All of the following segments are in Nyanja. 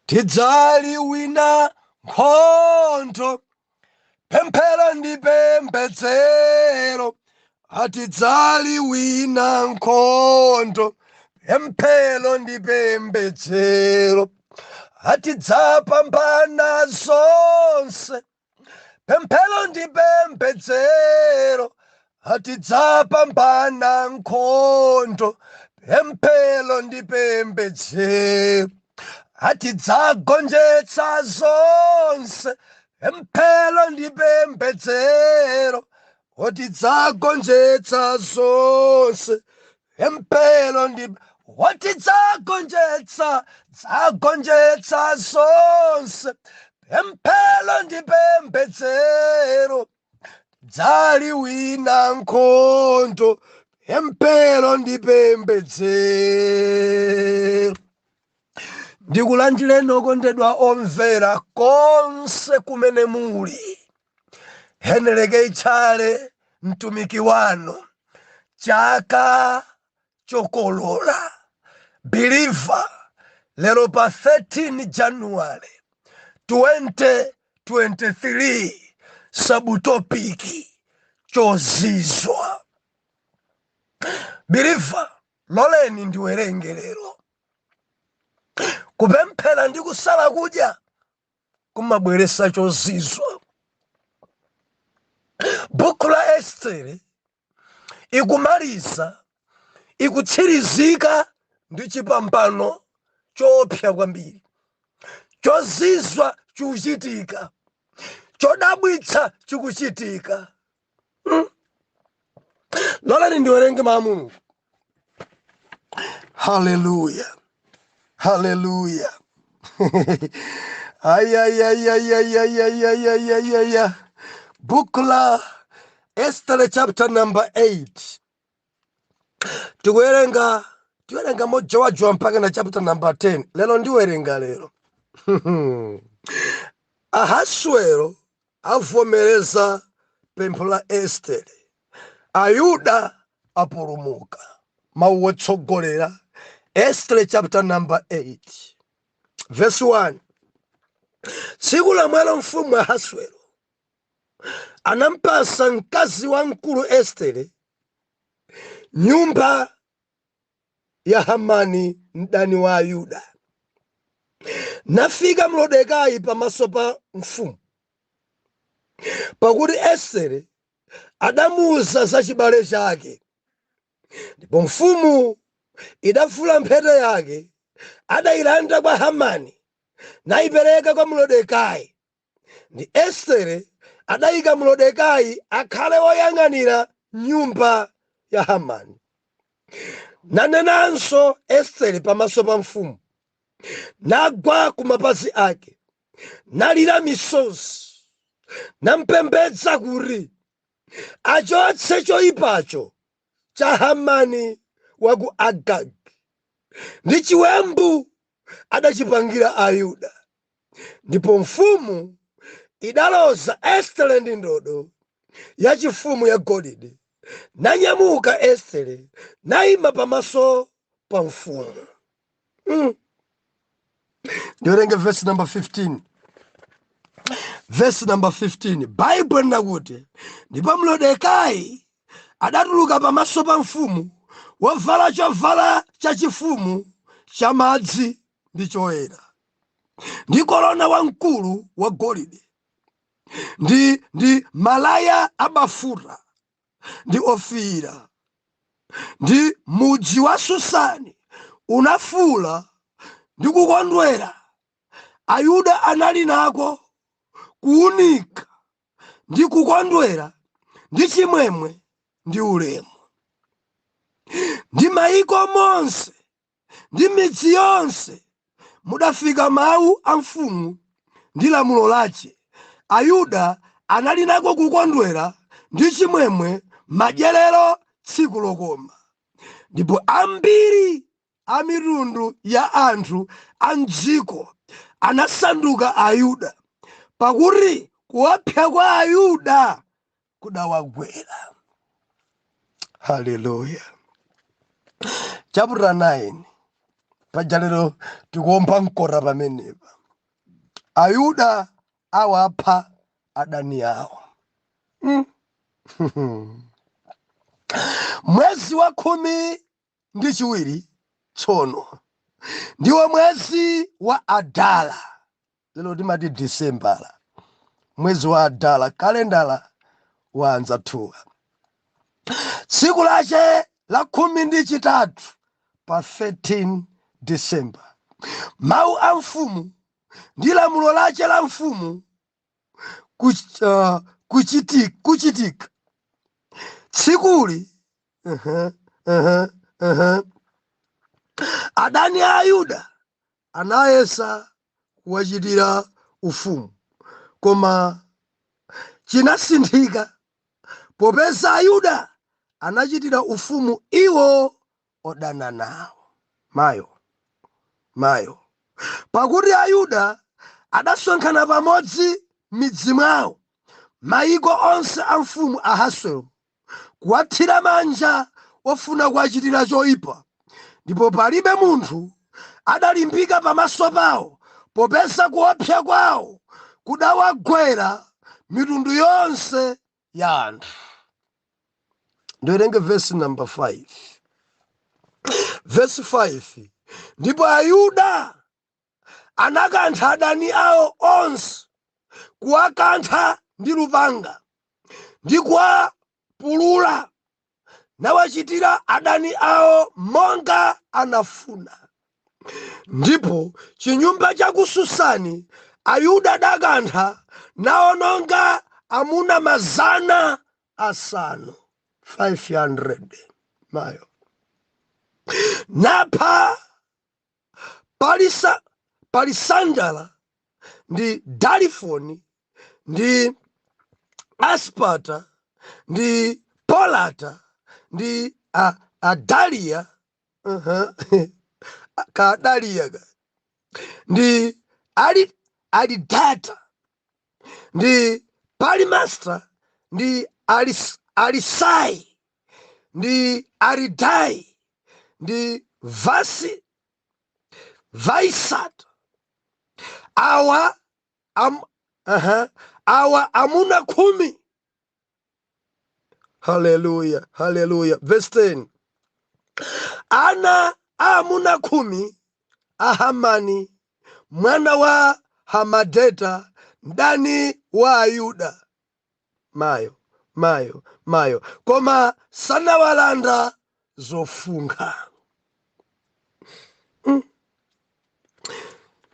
tidzali wina nkhondo, pemphero ndi pembedzero. Atidzali wina nkhondo, pemphero ndi pembedzero. Atidzapambana zonse, pemphero ndi pembedzero. Atidzapambana nkhondo, pemphero ndi pembedzero. Atidzagonjetsa zonse, pemphero ndi pembedzero. Otidzagonjetsa zonse, pemphero ndi watidzagonjetsa zonse, pemphero ndi pembedzero. Tidzali wina nkhondo, pemphero ndi pembedzero. Ndikulandireni okondedwa omvera konse kumene muli. Heneleke Tchale mtumiki wanu, chaka chokolola. Believer, lero pa 13 January 2023, sabutopiki chozizwa. Believer, loleni ndiwerenge lero. Kupemphera ndi kusala kudya kumabweretsa chozizwa. Buku la Estere ikumaliza, ikutsirizika ndi chipambano choopsa kwambiri. Chozizwa chikuchitika, chodabwitsa chikuchitika. Loleni ndiwerenge mawu. Hallelujah. Hallelujah. Ay. Book la Esther chapter number 8. Tiwerenga moja wajua mpaka na chapter number 10. Lelo ndiwerenga lero. Ahasuero avomereza pempho la Esther. Ayuda apulumuka. Mawu otsogolera Esther chapter number 8. Verse 1. Tsiku lamwelo mfumu Ahasuero anampasa mkazi wa mkulu Estere nyumba ya Hamani mdani wa Ayuda. Nafika Mlodekai pamaso pa mfumu, pakuti Estere adamuuza za chibale chake. Ndipo mfumu idafula mphete yake, adayilanda kwa Hamani nayipereka kwa Mlodekai. Ndi Estere adayika Mlodekai akhale woyang'anira nyumba ya Hamani. Nanenanso Estere pamaso pa mfumu, nagwa kumapazi ake, nalira misozi, nampembedza kuti achotse choyipacho cha Hamani wa ku Agagi ndi chiwembu adachipangira Ayuda. Ndipo mfumu idaloza Estere ndi ndodo yachifumu ya golide. Nanyamuka Estere nayima pamaso pa mfumu. Ndiwerenge verse number 15. Verse number 15. Bible nakuti, ndipo Mlodekai adatuluka pamaso pa mfumu wavala chovala chachifumu cha madzi ndi choyera, ndi korona wamkulu wa golide, ndi malaya abafuta ndi ofiira. Ndi mudzi wa Susani unafula ndi kukondwera. Ayuda anali nako kuunika ndi kukondwera ndi chimwemwe ndi ulemu. Ndi mayiko monse ndi midzi yonse mudafika mawu a mfumu ndi lamulo lace. Ayuda anali nako kukondwera ndi chimwemwe madyerero tsiku lokoma. Ndipo ambiri a mitundu ya anthu a m'dziko anasanduka Ayuda, pakuti kuwapsa kwa Ayuda kudawagwera. Hallelujah. Chapter 9. Pajalero tikuomba mkora pamenepa. Ayuda awapha adani awo. Mwezi wa 12 tsono ndiwo mwezi wa Adala. Lero timati December. Mwezi wa Adala, kalendala wanza tuwa. Tsiku lache la 13 pa 13 December. Mau a mfumu ndi lamulo lache la mfumu kuchitika. Tsikuli adani a Ayuda anayesa kuwachitira ufumu, koma chinasinthika popeza Ayuda anachitira ufumu iwo odana nawo. Mayo. Pakuti Ayuda adasonkhana pamodzi midzi mwawo mayiko onse a mfumu Ahasuero kuwathira manja ofuna kuwachitira choyipa, ndipo palibe munthu adalimbika pamaso pawo popeza kuopsa kwawo kudawagwera mitundu yonse ya anthu. Ndiwerenge verse number 5. Verse 5. Ndipo Ayuda anakantha adani awo onse, kuwakantha ndi lupanga ndi kuwapulula, nawachitira adani awo monga anafuna. Ndipo chinyumba cha ku Susani Ayuda adakantha nawononga amuna 500. Mayo. Napha Palisandala ndi Dalifoni ndi Aspata ndi Polata ndi Adalia Kadalia ndi Alidata ndi Palimasta ndi Alisai ndi Aridai ndi Vaisata. Awa amuna 10. Hallelujah. Verse 10. Ana amuna 10 Ahamani mwana wa Hamadeta ndani wa Ayuda. Mayo. Koma sanawalanda zofunkha.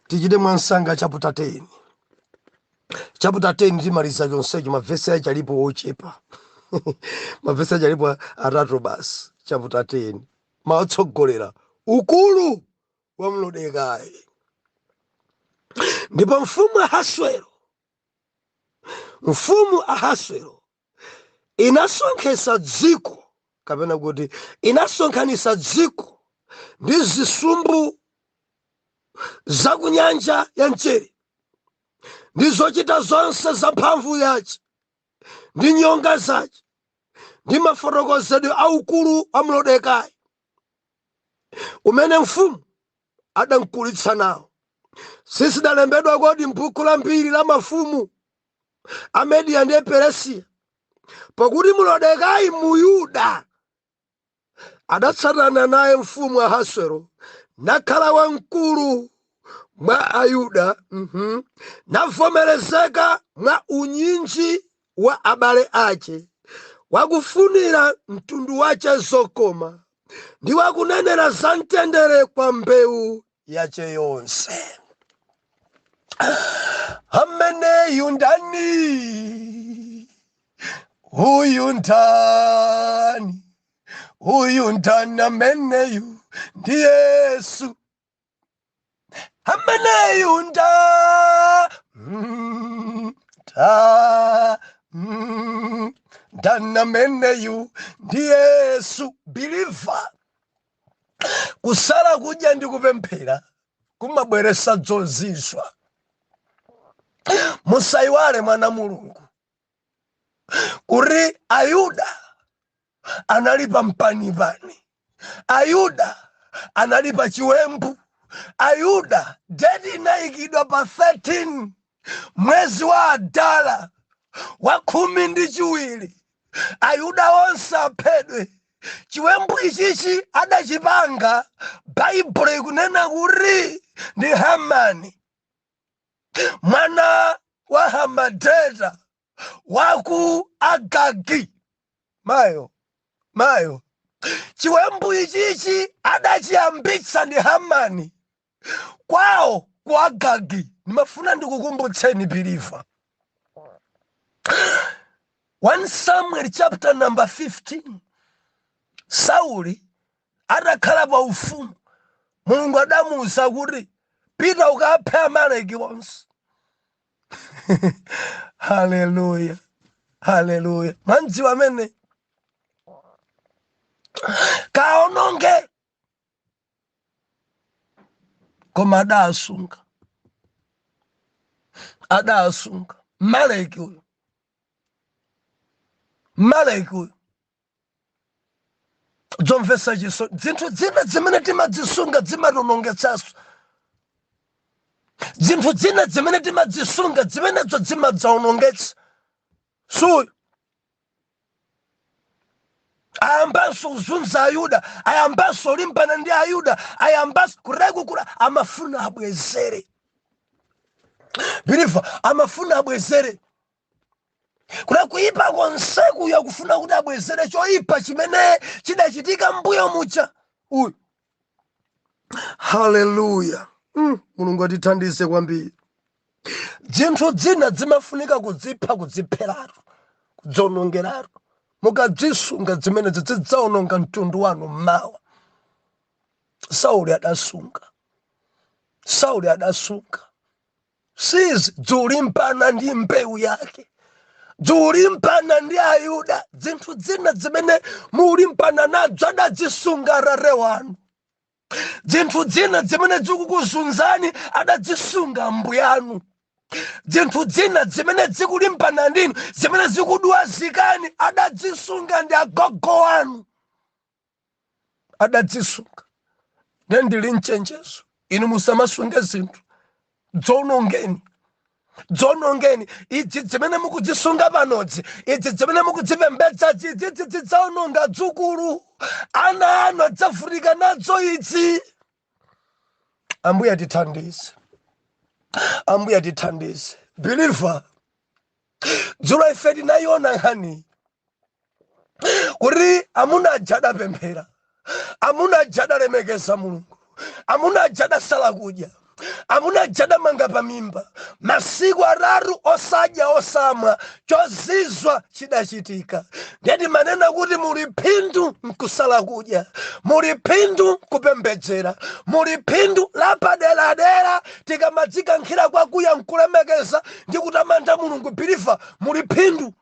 Tichite mwansanga chapter 10. Chapter 10 timaliza chonsecho, mavesi ache alipo ochepa. Mavesi ache alipo atatu basi. Chapter 10 maotsogolera ukulu wa Mlodekai. Ndipo mfumu Ahasuero inasonkhanitsa dziko, kapena kuti inasonkhanitsa dziko ndi zisumbu za ku nyanja ya Mchere ndi zochita zonse za mphamvu yace ndi nyonga zace ndi mafotokozedwe aukulu a Mlodekai umene mfumu adamkulitsa nawo. Sizidalembedwa kodi m'buku la mbiri la mafumu a Media ndi Peresiya? Pakuti Mlodekai Muyuda adatsatana naye mfumu Ahasuero nakhala wamkulu mwa Ayuda, navomerezeka mwa unyinji wa abale ace, wakufunira mtundu wace zokoma ndi wakunenera za mtendere kwa mbewu yace yonse. Ameneyu ndani, uyu ndani ameneyu ndi Yesu. Ameneyu ndani ameneyu ndi Yesu. Believer, kusala kudya ndi kupemphera kumabweretsa dzozizwa. Musayiwale mwana Mulungu kuti Ayuda analipa mpanipani, Ayuda analipa chiwembu, Ayuda date inayikidwa pa 13 mwezi wa Adara wa 12. Ayuda onse aphedwe. Chiwembu ichichi adachipanga Bible ikunena kuti ndi Hamani mwana wa Hamadeta waku Agagi. Mayo chiwembu ichichi adachiyambitsa ndi Hamani kwawo ku Agagi. Nimafuna ndikukumbutseni biliva 1 Samuel chapter number 15. Sauli adakhala pa ufumu. Mulungu adamuwuza kuti pita ukaphe Amaleki onse. Hallelujah. Hallelujah. Manzi wamene kaononge koma adasunga Maleki uyo. Dzomvesa chiso zinthu zina zimene timadzisunga zimatonongetsaso. Zinthu zina zimene timadzisunga zimenezo zimadzaonongetsa. So ayambanso kuzunza Ayuda, ayambanso olimbana ndi Ayuda, ayambanso kurekukula amafuna abwezere. Biliva amafuna abwezere. Kuna kuipa konseku ya kufuna kuti abwezere choipa chimene chidachitika mbuyo mucha uyu. Hallelujah. Mulungu atithandize kwambiri. Zinthu zina zimafunika kuzipha kuzipheratu kudzonongeratu. Mukadzisunga zimene zidzaononga mtundu wanu mmawa. Sauli adasunga. Sizi dzulimpana ndi mbewu yake. Dzulimpana ndi Ayuda. Zinthu zina zimene mulimpana nadzo adazisunga rare wanu. Zinthu zina zimene zikukuzunzani adazisunga mbuyanu. Zinthu zina zimene zikulimpana ndinu, zimene zikudwazikani adazisunga ndi agogo wanu. Adazisunga. Nendili nchenjezo. Inu musamasunge zinthu. Dzonongeni. Idzi zimene mukudzisunga panodzi, idzi zimene mukudzipembedza zidzaononga dzukulu. Ana anu adzavutika nadzo idzi. Ambuye atithandize. Believer, dzulo ife tinayiona nkhani kuti amuna aja adapemphera, amuna aja adalemekeza Mulungu, amuna aja adasala kudya, amuna aja adamanga pamimba. Masiku atatu osadya osamwa, chozizwa chidachitika. Ndeti manena kuti muli phindu nkusala kudya, muli phindu kupembedzera, muli phindu lapaderadera tikamadzikankhira kwakuya nkulemekeza ndi kutamanda Mulungu. Biliva muli phindu.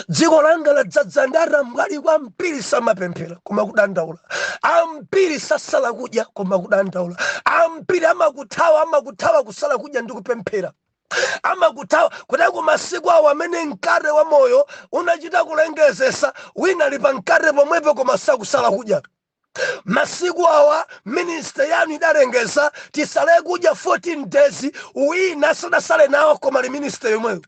Dziko langa ladzaza ndi arambwali kwambiri samapemphera koma kudandaula, ambiri sasala kudya koma kudandaula, ambiri amakuthawa kusala kudya ndi kupemphera, amakuthawa kuti kumasiku awo amene mkate wa moyo unachita kulengezesa wina ali pa mkate pomwepo koma sakusala kudya. Masiku awa minister yanu idalengeza tisale kudya 14 days, wina sadasale nawo koma li minister yomweyo.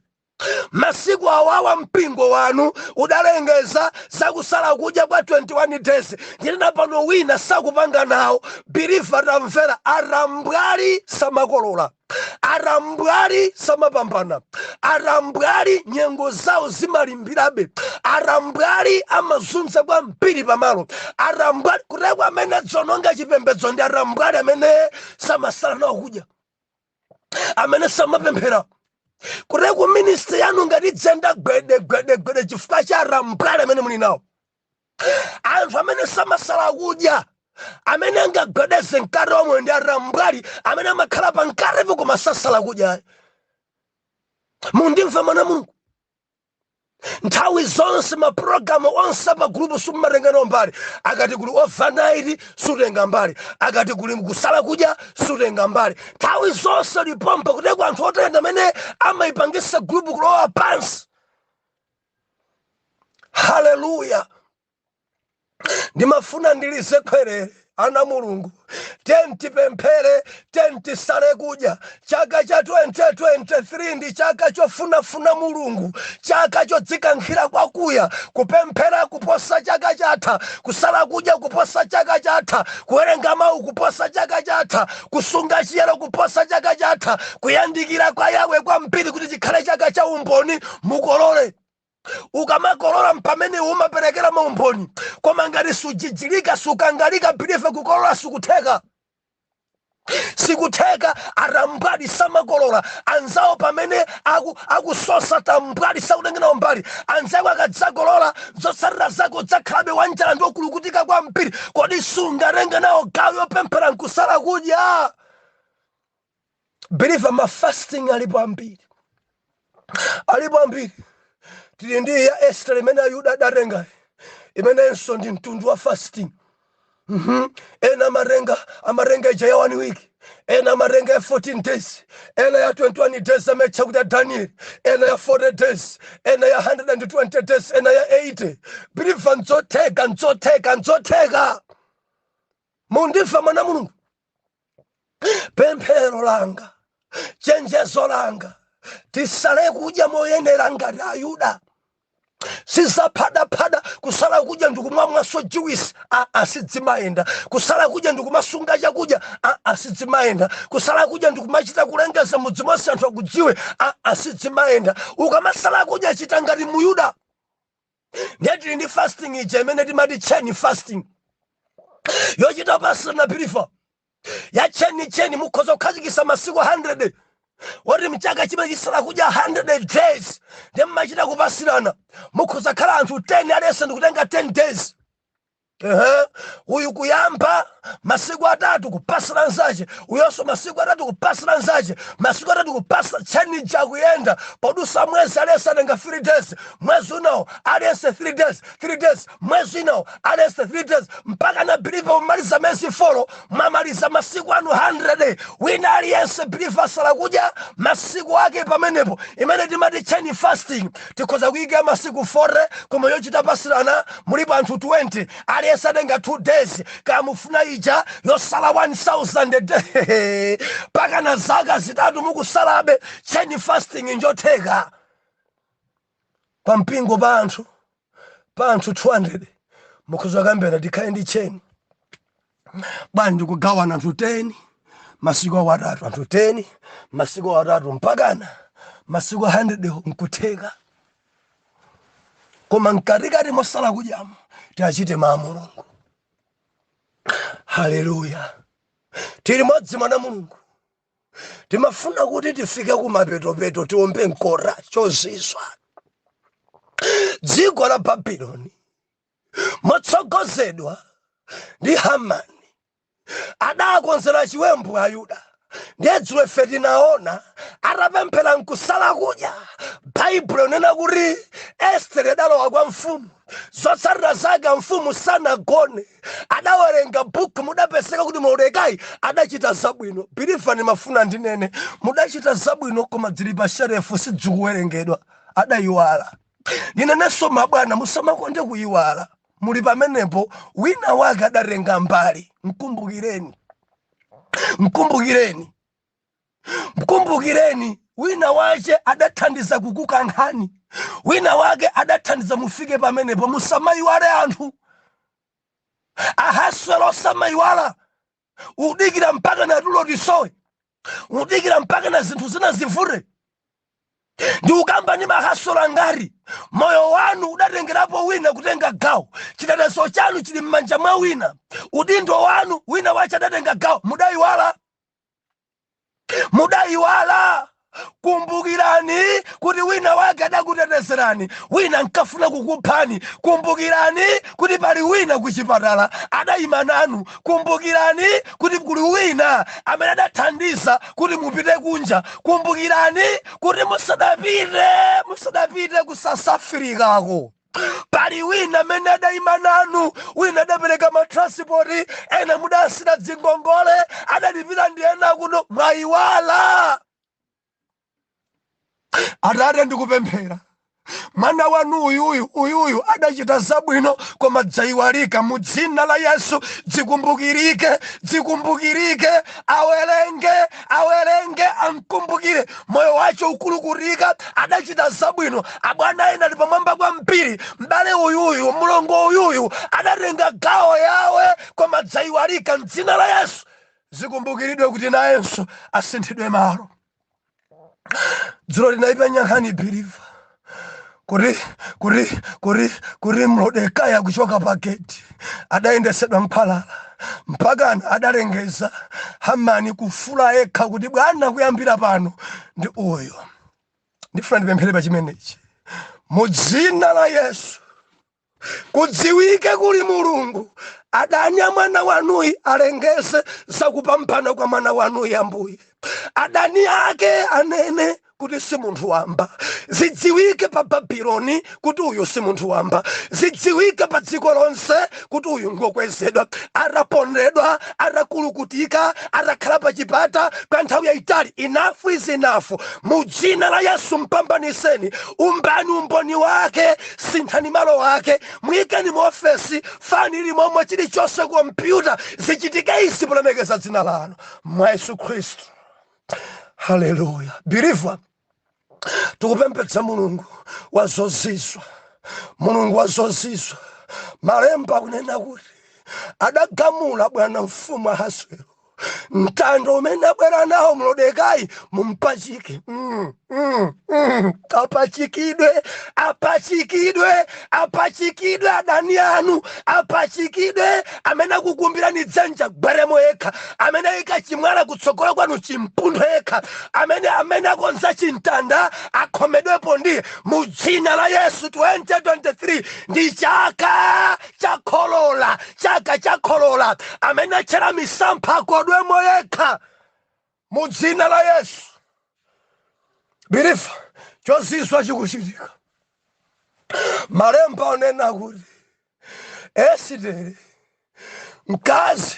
Masiku awawa mpingo wanu udalengeza zakusala kudya kwa 21 days. Ndina pano wina sakupanga nawo. Biliva tamvera, arambwali samakolola, arambwali samapambana, arambwali nyengo zawo zimalimbirabe, arambwali amazunza kwa mpiri pamalo, arambwali kutekwa amene dzononga chipembedzo ndi arambwali amene samasala nawo kudya, amene samapemphera. Kureku minister yanu ngati dzenda gwede chifukwa cha arambwali amene muli nawo. Anthu amene samasala kudya, amene angagwedeze mkate omwe ndi arambwali amene amakhala pa mkatepo koma sasala kudya. Mundimva mwana Mulungu. Nthawi zonse maprogramu onse pa group sumarengano mbali. Akati kuli overnight sutenga mbali, akati kuli kusala kudya sutenga mbali. Nthawi zonse lipompa kuti anthu otenda amene amayipangisa group kulowa pansi. Hallelujah. Ndimafuna ndilize kwerere. ana mulungu tenti pemphere tenti sale kudya chaka cha 2023 ndi chaka chofunafuna mulungu chaka chodzikankhira kwakuya kupemphera kuposa chaka chatha kusala kudya kuposa chaka chatha kuwerenga mawu kuposa chaka chatha kusunga chiyero kuposa chaka chatha kuyandikira kwa Yawe kwambiri kuti chikhale chaka cha umboni mukolole ukamakolola mpamene umaperekera maumboni koma ngati sujijilika sukangalika bilife kukolola sikutheka atambwali samakolola anzawo pamene akusosa tambwali sakutengera mbali anzako akadzakolola zotsatira zako dzakhalabe wanjala ndi okulukutika kwambiri kodi sungatenga nawo gawo yopemphera nkusala kudya bilife mafasting alipo ambiri tili ndi ya Esther imene Ayuda adatenga imenenso ndi mtundu wa fasting ena amarenga ija ya 1 week ena amarenga ya 14 days ena ya 21 days amecha kuti Daniel ena ya 40 days ena ya 120 days ena ya 80 bilifa nzotheka mundifa mwana mulungu pemphero langa chenjezo langa tisale kudya moyenera ngati Ayuda sisaphada kusala kudya ndikumamwa juice asidzimayenda kusala kudya ndikumasunga chakudya asidzimayenda kusala kudya ndikumachita kulengeza mudzi monse anthu akudziwe asidzimayenda ukamasala kudya chita ngati Muyuda ndiyetili ndi fasting ija imene timati cheni fasting yochita pasana pilifa ya cheni mukhoza kukhazikisa masiku 100 woti mchaka chimene chisala kudya 100 days ndi mmachita kupasirana mukhoza khala anthu 10 alese ndikutenga 10 days uyu kuyamba masiku 3 kupasira nzache uyonso masiku 3 kupasira nzache masiku 3 kupasira cheni chakuyenda podusa mwezi alese atenga 3 days mwezi unawo alese 3 days mwezi unawo alese 3 days mpaka na biliva umaliza mezi 4 mamaliza masiku anu 100 wina aliyense biliva asala kudya masiku ake pamenepo imene timati cheni fasting tikhoza kuyika masiku 4 koma yochita pasirana mulipo anthu 20 alese atenga 2 days kamufuna ija yosala 1000 day paka na zaka zitatu mukusalabe cheni fasting njotheka pa mpingo pa anthu 200 mukhoza kambera tikhale ndi cheni bwana ndikugawana anthu 10 masiku awatatu anthu 10 masiku awatatu mpakana masiku 100 nkutheka koma mkatikati mosala kudyamo tiachite maamulungu haleluya tili modzi mwana mulungu timafuna kuti tifike kumapetopeto tiombe nkora chozizwa dziko la Babuloni motsogozedwa ndi Hamani adakonzera chiwembu Ayuda ndiyedzulo ife tinaona atapemphera nkusala kudya Baibulo nena kuti Estere adalowa kwa mfumu zotsatira zake mfumu sanagone adawerenga buku mudapeseka kuti Mordekai adachita zabwino bilifani mafuna ndinene mudachita zabwino koma dzili pa sherefu sidzikuwerengedwa adayiwala ninenenso mabwana musamakonde kuyiwala muli pamenepo wina wake adatenga mbali mkumbukireni wina wache adathandiza kukukankhani wina wake adathandiza mufike pamenepo musamayiwale anthu ahaswera osamayiwala udikira mpaka na tulo tisowe udikira mpaka na zinthu zina zivute ndi ukamba ni mahaswera ngati moyo wanu udatengerapo wina kutenga gawo chitetezo chanu chili m'manja mwa wina udindo wanu wina wache adatenga gawo mudayiwala kumbukirani kuti wina wake adakutetezerani wina nkafuna kukuphani kumbukirani kuti pali wina kuchipatala adayima nanu kumbukirani kuti kuli wina amene adathandiza kuti mupite kunja kumbukirani kuti musadapite ku South Africa pali wina amene adayima nanu wina adapereka matransport ena mudasira dzingongole adalipira ndi ena kuno mwayiwala Atate ndikupemphera Mwana wanu uyuyu adachita zabwino koma dzaiwalika. Mu dzina la Yesu dzikumbukirike, awerenge amkumbukire moyo wacho ukulukurika. Adachita zabwino, abwana ena ali pamwamba kwa mpiri. Mbale uyuyu, mulongo uyuyu adatenga gawo yawe koma dzaiwalika. Mdzina la Yesu zikumbukiridwe kuti nayenso asinthidwe malo. Dzulo linaipa nyankhani believe kuri Mordekaya kuchoka paketi adayendesedwa mphalala mpakana adalengeza Hamani kufula yekha kuti bwana kuyambira pano ndi uyo. Ndifuna ndipemphere pa chimenechi mu dzina la Yesu. Kudziwike kuli Mulungu adani mwana wanuyi alengeze zakupambana kwa mwana wanuyi Ambuye. Adani ake anene kuti si munthu wamba. Zidziwike pa Babuloni kuti uyu si munthu wamba. Zidziwike pa dziko lonse kuti uyu ngokwezedwa, arapondedwa, arakulukutika, arakhala pa chipata kwa nthawi yaitali. Enough is enough. Mu dzina la Yesu mpambaniseni, umbani umboni wake, sinthani malo wake, mwikeni mu ofesi, fani limomwe chilichonse kompyuta, zichitike izi polemekeza dzina lanu mwa Yesu Khristu. Haleluya. Believer, tukupembedza Mulungu wazozizwa. Mulungu wazozizwa. Malemba kunena kuti adagamula bwana mfumu Ahasuero mtando umene abwera nawo Mordekai mumpachike. Apachikidwe adani anu, apachikidwe amene akukumbirani dzanja gweremo yekha, amene ikachimwala kutsogola kwanu chimpuntho yekha, amene akonza chintanda akhomedwepo ndiye. Mu dzina la Yesu 2023 ndi chaka chakholola, amene achera misampha akodwemo yekha mu dzina la Yesu. Believe chozizwa chikuchitika. Malemba onena kuti Estere mkazi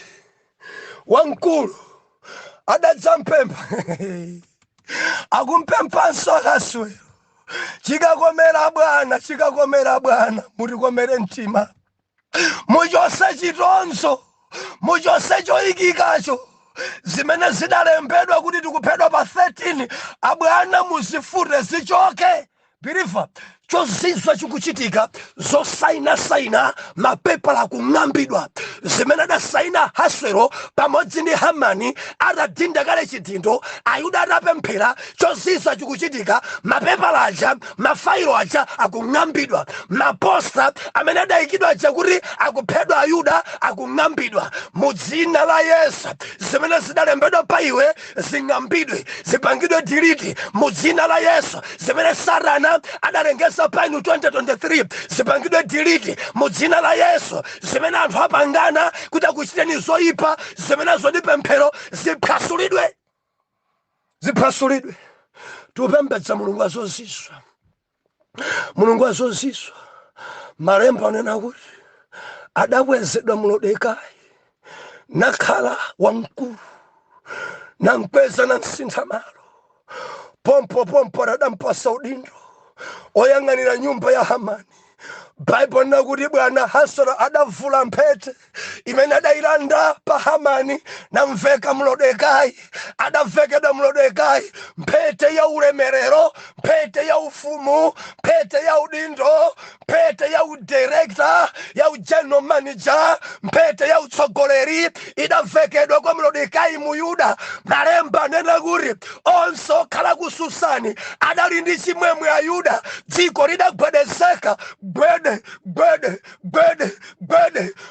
wamkulu adadzampempha akumpemphanso Ahasuero. Chikakomera bwana mutikomere mtima, muchose chitonzo, muchose choyikikacho zimene zidalembedwa kuti tikuphedwa pa 13 abwana muzifute zichoke. Believer, chozizwa chikuchitika, zosaina mapepala akung'ambidwa zimene adasaina Ahasuero pamodzi ndi Hamani adadinda kale chidindo, Ayuda adapemphera. Chozizwa chikuchitika, mapepala aja, mafailo aja akung'ambidwa, maposta amene adayikidwa aja kuti akuphedwa Ayuda akung'ambidwa mu dzina la Yesu. Zimene zidalembedwa pa iwe zing'ambidwe, zipangidwe delete mu dzina la Yesu. Zimene Satana adalengeza pa inu 2023 zipangidwe delete mu dzina la Yesu. Zimene anthu apangana kuti akuchiteni zoyipa, zimene zonipemphero ziphwasulidwe. Tupembedza Mulungu wazozizwa. Mulungu wazozizwa. Malemba onena kuti adakwezedwa Mordekai nakhala wamkulu, namkweza namsintha malo. Pompo adampasa udindo oyang'anira nyumba ya Hamani. Bible nakuti bwana Ahasuero adavula mphete imene adayilanda pa Hamani namveka Mordekai. Adavekedwa Mordekai mphete ya ulemerero, mphete ya ufumu, mphete ya udindo, mphete ya udirector, ya general manager, mphete ya utsogoleri idavekedwa kwa Mordekai mu Yuda. Malemba nena kuti onse okhala ku Susani adali ndi chimwemwe a Yuda. Dziko lidagwedezeka, gwede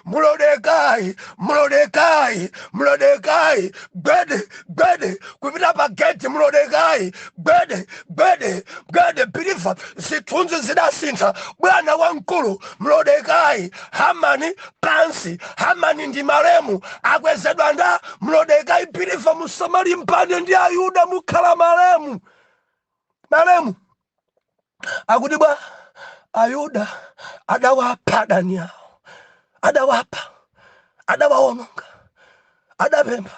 Mordekai gwede kupita pa gate Mordekai gwede. Believer, zithunzi zidasintha. Bwana wamkulu Mordekai, Hamani pansi, Hamani ndi malemu akwezedwa nda Mordekai. Believer, musamali mpande ndi Ayuda mukhala malemu akuti bwa Ayuda adawapha adani yawo, adawawononga, adapempha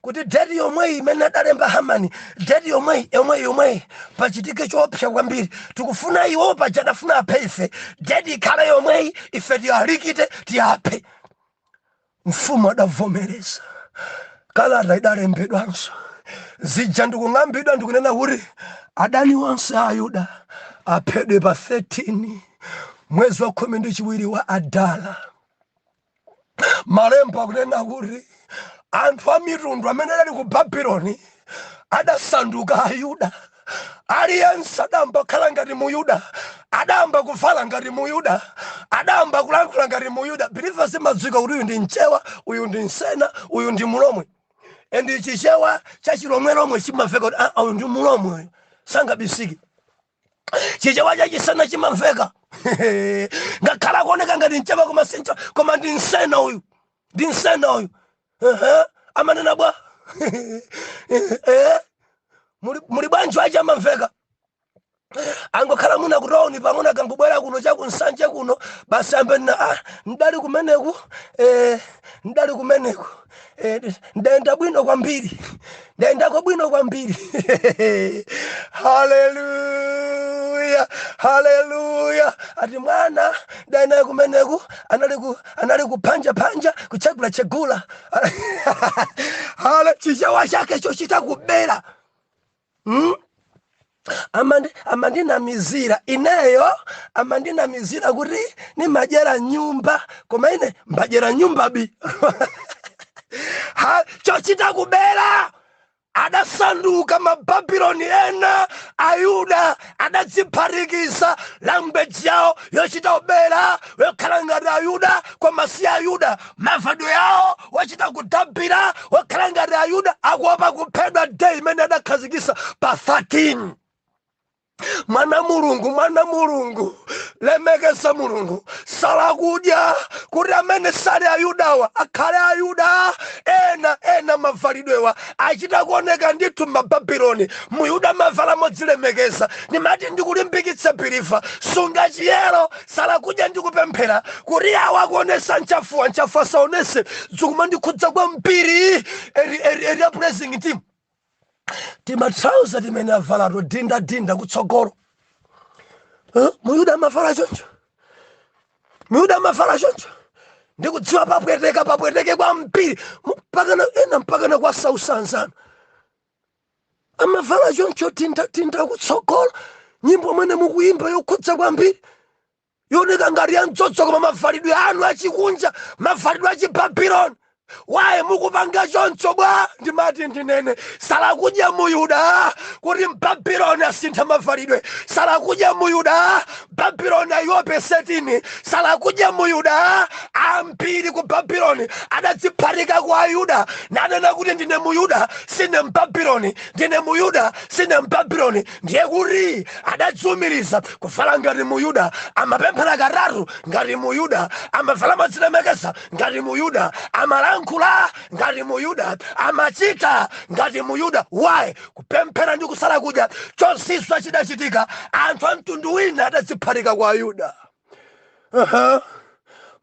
kuti date yomwe imene adalemba Hamani, date yomwe pachitike choopsa kwambiri, tikufuna iwo pachadafuna aphe ife, date ikhale yomwe ife tiyalikite tiyaphe. Mfumu adavomereza, kalata idalembedwanso, zija ndikung'ambidwa ndikunena kuti adani onse a Yuda aphedwe pa 13 mwezi wa 12 wa Adara. Malemba kunena kuti anthu a mitundu amene ali ku Babuloni adasanduka Ayuda. Aliyense adamba kukhala ngati Muyuda, adamba kuvala ngati Muyuda, adamba kulankhula ngati Muyuda. Believers amadzika kuti uyu ndi mchewa, uyu ndi msena, uyu ndi mulomwe. Endi chichewa cha chilomwe chimamveka kuti uyu ndi mulomwe sangabisiki. Chichewa cha chisena chimamveka ngakhala kuoneka ngati mchewa koma ndi msena uyu, ndi msena uyu. Amanena bwa muli bwanji wacha amamveka. Angokhala muna kutoni pang'ono kangubwera kuno chakunsanje kuno basi ambe ndali kumeneku ndaenda bwino kwambiri, ndaendako bwino kwambiri. Haleluya, haleluya. Ati mwana ndaenda kumeneku anali kupanja kuchegula hala chichewa chake chochita kubera. Amandina mizira ineyo, amandina mizira kuti ni majera nyumba, koma ine mbajera nyumba bi. Chochita kubera, adasanduka Mababuloni ena Ayuda, adadziphatikiza language yawo yochita kubera, yokhala ngati Ayuda koma si Ayuda, mavado yawo wachita kudabira, wokhala ngati Ayuda, akuopa kuphedwa day imene adakhazikisa pa 13. Mwana mulungu lemekeza mulungu, sala kudya kuti amene sali Ayudawa akhale Ayuda. Ena mavalidwewa achita kuoneka ndithu Mababuloni, Muyuda mavala modzilemekeza. Ndimati ndikulimbikitsa biliva, sunga chiyero, sala kudya ndikupemphera kuti awa akuonesa nchafuwa asaonese dzukuma ndikhudza kwa mpiri eri praising team. Timatrauza timene avala dinda kutsogolo. Muyuda mavala choncho, Muyuda mavala choncho, ndikudziwa papweteke kwa mpiri mpakana kwa sausanzana. Amavala choncho tinda kutsogolo. Nyimbo mwene mukuimba yokhudza kwa mpiri yoneka ngati ya mtsotso, koma mavalidwe anu achikunja, mavalidwe achibabuloni. Waye mukupanga choncho bwa? Ndimati ndinene sala kudya Muyuda kuti Babuloni asintha mavalidwe, sala kudya Muyuda Babuloni ayope setini, sala kudya Muyuda ampiri ku Babuloni adadziphatika kwa Ayuda. Nanena kuti ndine Muyuda sine Mbabuloni, ndine Muyuda sine Mbabuloni. Ndiye kuti adadzumiriza kuvala ngati Muyuda, amapemphera katatu ngati Muyuda, amavala modzilemekeza ngati Muyuda, amalankhula ngati Muyuda, amachita ngati Muyuda. Why? Kupemphera ndi kusala kudya chonsiswa chidachitika, anthu a mtundu wina adadziphatika kwa Ayuda.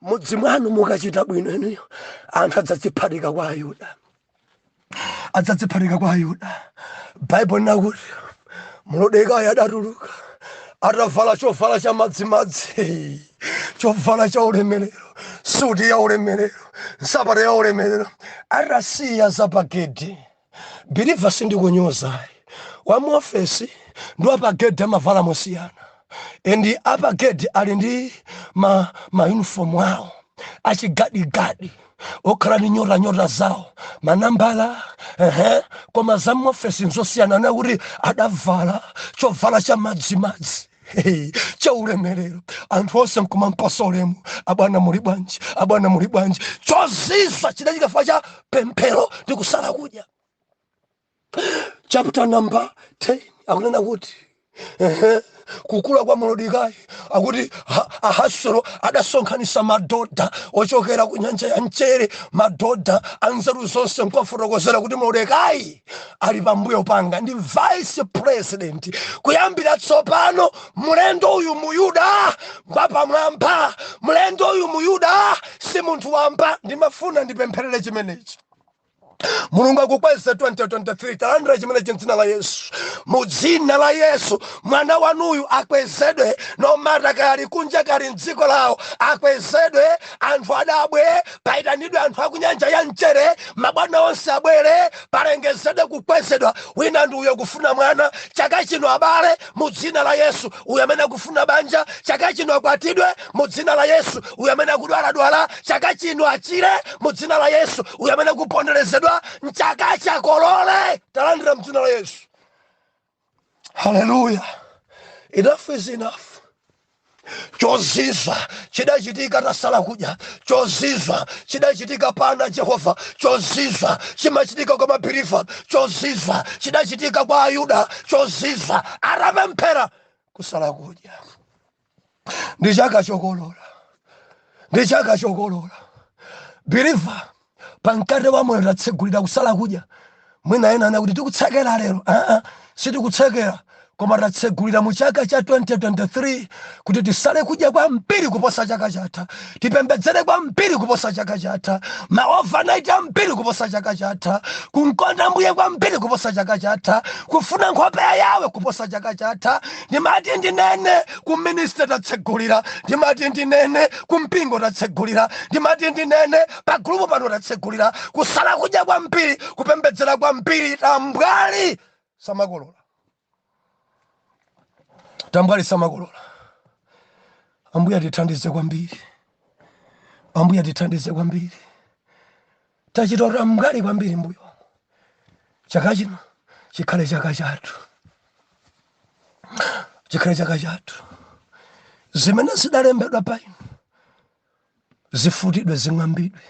Mudzi mwanu mukachita bwino inuyo, anthu adzadziphatika kwa Ayuda, adzadziphatika kwa Ayuda. Bible nakuti Mulodekayi adatuluka atavala chovala cha madzimadzi, chovala cha ulemerero, suti ya ulemerero, nsapato ya ulemerero, atasiya zapagedi. Biliva sindikunyozayi, wamuofesi ndi apagedi amavala mosiyana, endi apagedi ali ndi ma uniform awo achigadigadi okhala ndi nyota zawo manambala. Koma za muofesi nzosiyana na kuti adavala chovala cha madzimadzi cha ulemerero. Anthu onse nkumampasa ulemu, abwana muli bwanji, abwana muli bwanji. Chozizwa chidachikafa cha pemphero ndi kusala kudya. Chapter number 10 akunena kuti kukula kwa Mulodekayi akuti Ahasuero adasonkhanisa madoda ochokera ku nyanja ya Mchere, madoda anzeru zonse nkuwafotokozera kuti Mulodekayi ali pambuyo panga, ndi vice president. Kuyambira tsopano mulendo uyu Muyuda ngwapamwamba, mulendo uyu Muyuda si munthu wamba. Ndimafuna ndipempherere chimenechi. Mulungu akukweze 2023 talandira chimene chimdzina la Yesu. Mudzina la Yesu mwana wanuyu akwezedwe, no matter kali kunja kali mdziko lawo akwezedwe. Anthu adabwe paitanidwe anthu akunyanja ya mchere, mabwana onse abwere palengezedwe kukwezedwa. Wina ndi uyo kufuna mwana chaka chino abale mudzina la Yesu. Uyo amene akufuna banja chaka chino akwatidwe mudzina la Yesu. Uyo amene akudwala chaka chino achire mudzina la Yesu. Uyo amene akuponderezedwa mchaka chakolole talandira mdzina la Yesu. Hallelujah. Enough is enough. Chozizwa chidachitika tasala kudya, chozizwa chidachitika pana Jehova, chozizwa chimachitika kwa mapirifa, chozizwa chidachitika kwa Ayuda, chozizwa aramempera kusala kudya. Ndi chaka chokolola, ndi chaka chokolola. Birifa pankate wa moyo tatsegulira kusala kudya. Mwina ena ana kuti tikutsekera lero, sitikutsekera. Koma tatsegulira mu chaka cha 2023 kuti tisale kudya kwa mbiri kuposa chaka chatha, tipembedzere kwa mbiri kuposa chaka chatha, ma overnight ambiri kuposa chaka chatha, kunkonda Mbuye kwa mbiri kuposa chaka chatha, kufuna nkhope yawe kuposa chaka chatha. Ndimati ndinene ku ministry tatsegulira, ndimati ndinene ku mpingo tatsegulira, ndimati ndinene pa group pano tatsegulira kusala kudya kwa mbiri, kupembedzera kwa mbiri. Tambwali samakolola, tambwali samakolola. Ambuye atithandize kwambiri, Ambuye atithandize kwambiri. Tachitora mgali kwambiri mbuyo. Chaka chino chikhale chaka chathu, chikhale chaka chathu. Zimene zidalembedwa paino zifutidwe, zing'ambidwe,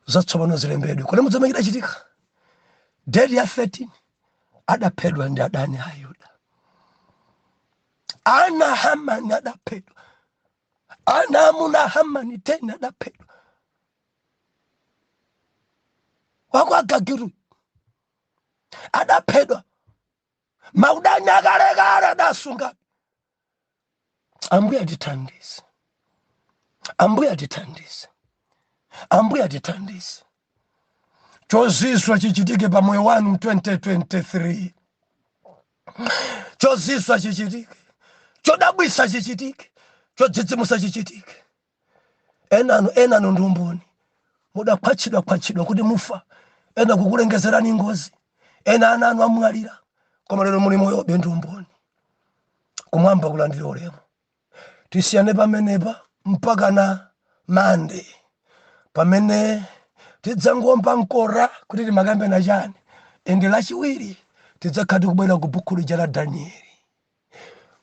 zatsopano zilembedwe. Kodi mudzamene chidachitika date ya 13 adaphedwa ndi adani a Ayuda. Ana Hamani adaphedwa, ana amuna Hamani tena adaphedwa. Wakwagagiru adaphedwa, maudani akalekale adasunga. Ambuye atithandize, Ambuye atithandize, Ambuye atithandize. Chozizwa chichitike pa moyo wanu 2023. Chozizwa chichitike, chodabwisa chichitike, chodzidzimusa chichitike. Enano ndumboni mudakwatchidwa kuti mufa, ena kukulengezerani ngozi, ena ananu amwalira, koma lero muli moyo bendumboni. Kumwamba kulandira ulemu. Tisiyane pamenepa mpaka na Mande, pamene tidzangomba nkora kuti timakambe na chani. Ende lachiwiri tidzakhati kubwera ku buku lija la Danieli.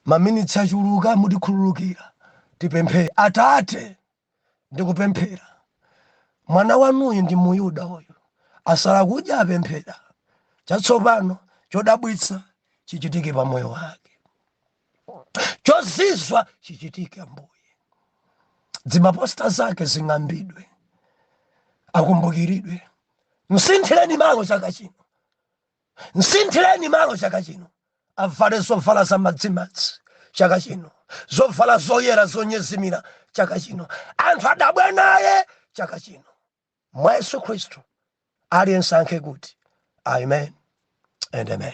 Maminitsi achuluka mutikhululukira, tipemphere. Atate ndikupemphera, mwana wanuyu ndi Muyuda uyu asala kudya apemphera, chatsopano chodabwitsa chichitike pa moyo wake, chozizwa chichitike. Ambuye dzimaposta zake zing'ambidwe, akumbukiridwe. Msinthireni malo chaka chino, msinthireni malo chaka chino. Avale zovala za madzimadzi chaka chino, zovala zoyera zonyezimira chaka chino. Anthu adabwe naye chaka chino. Mwa Yesu Kristu aliyense ankhe kuti amen and amen.